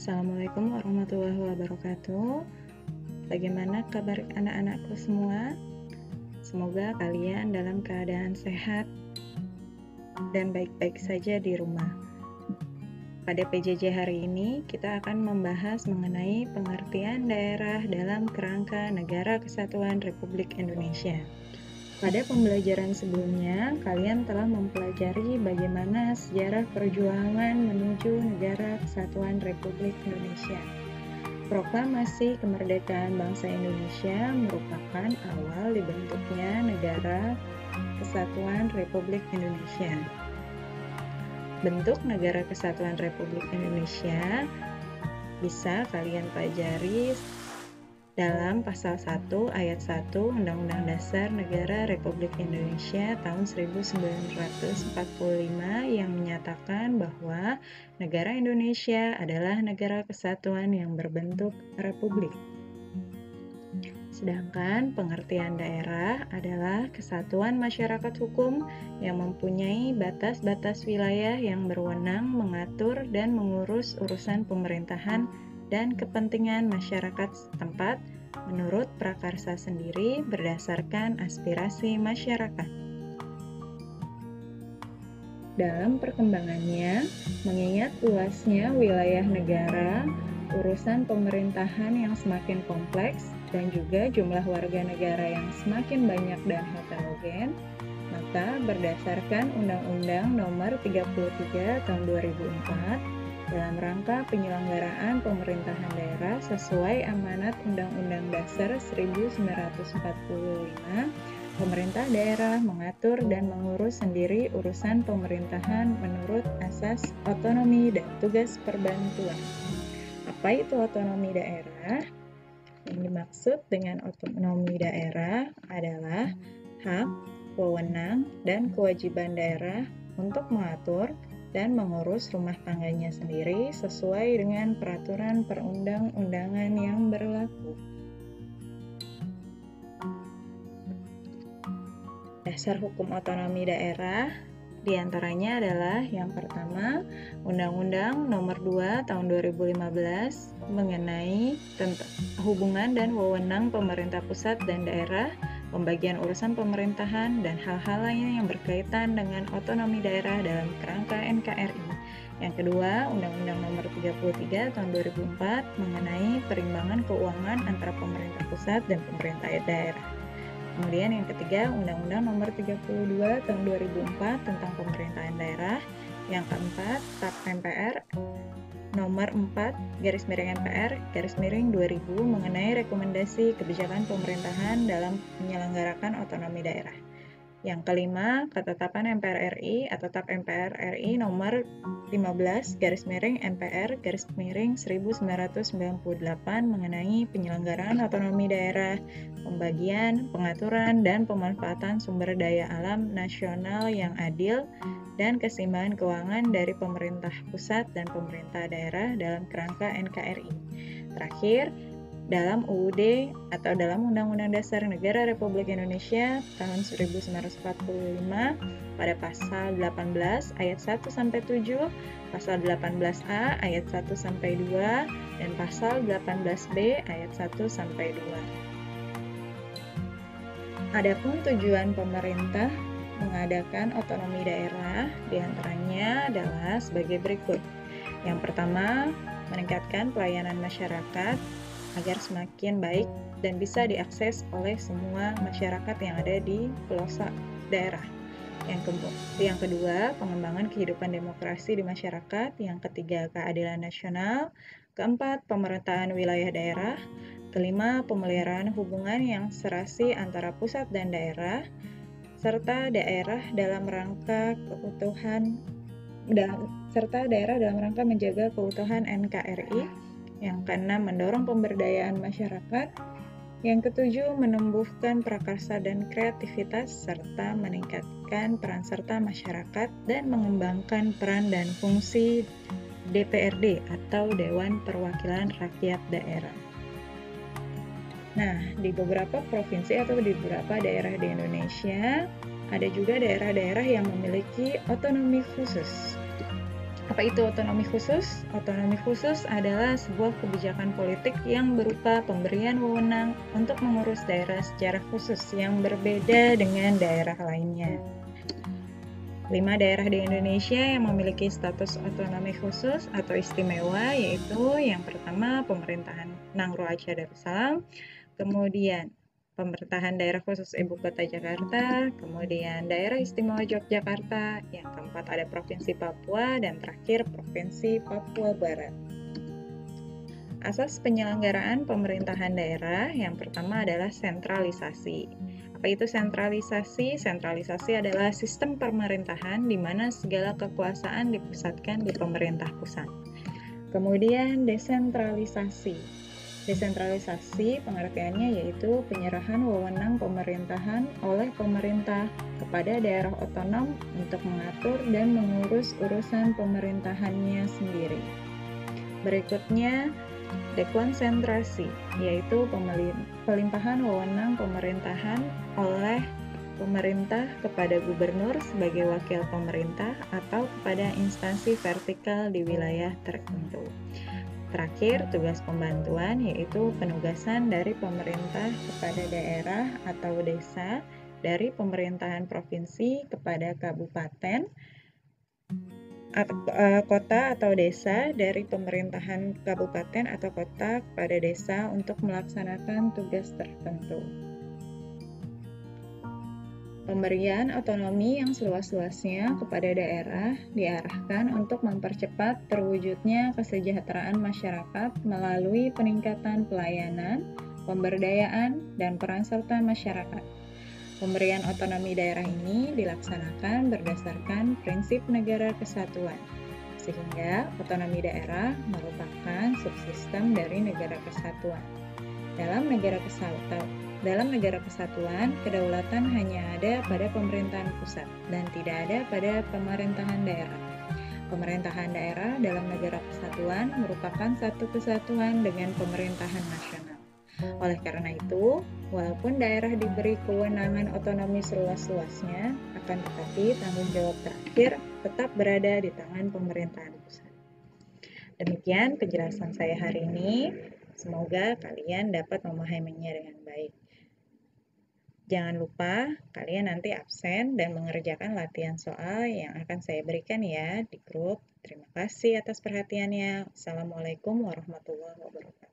Assalamualaikum warahmatullahi wabarakatuh. Bagaimana kabar anak-anakku semua? Semoga kalian dalam keadaan sehat dan baik-baik saja di rumah. Pada PJJ hari ini, kita akan membahas mengenai pengertian daerah dalam kerangka Negara Kesatuan Republik Indonesia. Pada pembelajaran sebelumnya, kalian telah mempelajari bagaimana sejarah perjuangan menuju Negara Kesatuan Republik Indonesia. Proklamasi kemerdekaan bangsa Indonesia merupakan awal dibentuknya Negara Kesatuan Republik Indonesia. Bentuk Negara Kesatuan Republik Indonesia bisa kalian pelajari dalam pasal 1 ayat 1 Undang-Undang Dasar Negara Republik Indonesia tahun 1945 yang menyatakan bahwa negara Indonesia adalah negara kesatuan yang berbentuk republik. Sedangkan pengertian daerah adalah kesatuan masyarakat hukum yang mempunyai batas-batas wilayah yang berwenang mengatur dan mengurus urusan pemerintahan dan kepentingan masyarakat setempat menurut prakarsa sendiri berdasarkan aspirasi masyarakat. Dalam perkembangannya, mengingat luasnya wilayah negara, urusan pemerintahan yang semakin kompleks, dan juga jumlah warga negara yang semakin banyak dan heterogen, maka berdasarkan Undang-Undang Nomor 33 Tahun 2004, dalam rangka penyelenggaraan pemerintahan daerah sesuai amanat Undang-Undang Dasar 1945, pemerintah daerah mengatur dan mengurus sendiri urusan pemerintahan menurut asas otonomi dan tugas perbantuan. Apa itu otonomi daerah? Yang dimaksud dengan otonomi daerah adalah hak, wewenang, dan kewajiban daerah untuk mengatur dan mengurus rumah tangganya sendiri sesuai dengan peraturan perundang-undangan yang berlaku. Dasar hukum otonomi daerah diantaranya adalah yang pertama, Undang-Undang Nomor 2 Tahun 2015 mengenai hubungan dan wewenang pemerintah pusat dan daerah, pembagian urusan pemerintahan, dan hal-hal lainnya yang berkaitan dengan otonomi daerah dalam kerangka NKRI. Yang kedua, Undang-Undang Nomor 33 Tahun 2004 mengenai perimbangan keuangan antara pemerintah pusat dan pemerintah daerah. Kemudian yang ketiga, Undang-Undang Nomor 32 Tahun 2004 tentang pemerintahan daerah. Yang keempat, TAP MPR Nomor 4/MPR/2000 mengenai rekomendasi kebijakan pemerintahan dalam menyelenggarkan otonomi daerah. Yang kelima, Ketetapan MPR RI atau TAP MPR RI Nomor 15/MPR/1998 mengenai penyelenggaraan otonomi daerah, pembagian, pengaturan, dan pemanfaatan sumber daya alam nasional yang adil, dan keseimbangan keuangan dari pemerintah pusat dan pemerintah daerah dalam kerangka NKRI. Terakhir, dalam UUD atau dalam Undang-Undang Dasar Negara Republik Indonesia tahun 1945 pada pasal 18 ayat 1-7, pasal 18A ayat 1-2, dan pasal 18B ayat 1-2. Adapun tujuan pemerintah mengadakan otonomi daerah diantaranya adalah sebagai berikut. Yang pertama, meningkatkan pelayanan masyarakat agar semakin baik dan bisa diakses oleh semua masyarakat yang ada di pelosok daerah. Yang kedua, pengembangan kehidupan demokrasi di masyarakat. Yang ketiga, keadilan nasional. Keempat, pemerataan wilayah daerah. Kelima, pemeliharaan hubungan yang serasi antara pusat dan daerah, serta daerah dalam rangka menjaga keutuhan NKRI. Yang keenam, mendorong pemberdayaan masyarakat. Yang ketujuh, menumbuhkan prakarsa dan kreativitas serta meningkatkan peran serta masyarakat dan mengembangkan peran dan fungsi DPRD atau Dewan Perwakilan Rakyat Daerah. Nah, di beberapa provinsi atau di beberapa daerah di Indonesia, ada juga daerah-daerah yang memiliki otonomi khusus. Apa itu otonomi khusus? Otonomi khusus adalah sebuah kebijakan politik yang berupa pemberian wewenang untuk mengurus daerah secara khusus yang berbeda dengan daerah lainnya. 5 daerah di Indonesia yang memiliki status otonomi khusus atau istimewa, yaitu yang pertama pemerintahan Nangro Aceh Darussalam, kemudian pemerintahan daerah khusus Ibu Kota Jakarta, kemudian daerah istimewa Yogyakarta, yang keempat ada Provinsi Papua, dan terakhir Provinsi Papua Barat. Asas penyelenggaraan pemerintahan daerah yang pertama adalah sentralisasi. Apa itu sentralisasi? Sentralisasi adalah sistem pemerintahan di mana segala kekuasaan dipusatkan di pemerintah pusat. Kemudian desentralisasi. Desentralisasi pengertiannya yaitu penyerahan wewenang pemerintahan oleh pemerintah kepada daerah otonom untuk mengatur dan mengurus urusan pemerintahannya sendiri. Berikutnya, dekonsentrasi, yaitu pelimpahan wewenang pemerintahan oleh pemerintah kepada gubernur sebagai wakil pemerintah atau kepada instansi vertikal di wilayah tertentu. Terakhir, tugas pembantuan yaitu penugasan dari pemerintah kepada daerah atau desa, dari pemerintahan provinsi kepada kabupaten, kota atau desa, dari pemerintahan kabupaten atau kota kepada desa untuk melaksanakan tugas tertentu. Pemberian otonomi yang seluas-luasnya kepada daerah diarahkan untuk mempercepat terwujudnya kesejahteraan masyarakat melalui peningkatan pelayanan, pemberdayaan, dan peran serta masyarakat. Pemberian otonomi daerah ini dilaksanakan berdasarkan prinsip negara kesatuan, sehingga otonomi daerah merupakan subsistem dari negara kesatuan. Dalam negara kesatuan, kedaulatan hanya ada pada pemerintahan pusat dan tidak ada pada pemerintahan daerah. Pemerintahan daerah dalam negara kesatuan merupakan satu kesatuan dengan pemerintahan nasional. Oleh karena itu, walaupun daerah diberi kewenangan otonomi seluas-luasnya, akan tetapi tanggung jawab terakhir tetap berada di tangan pemerintahan pusat. Demikian penjelasan saya hari ini. Semoga kalian dapat memahaminya dengan baik. Jangan lupa kalian nanti absen dan mengerjakan latihan soal yang akan saya berikan ya di grup. Terima kasih atas perhatiannya. Assalamualaikum warahmatullahi wabarakatuh.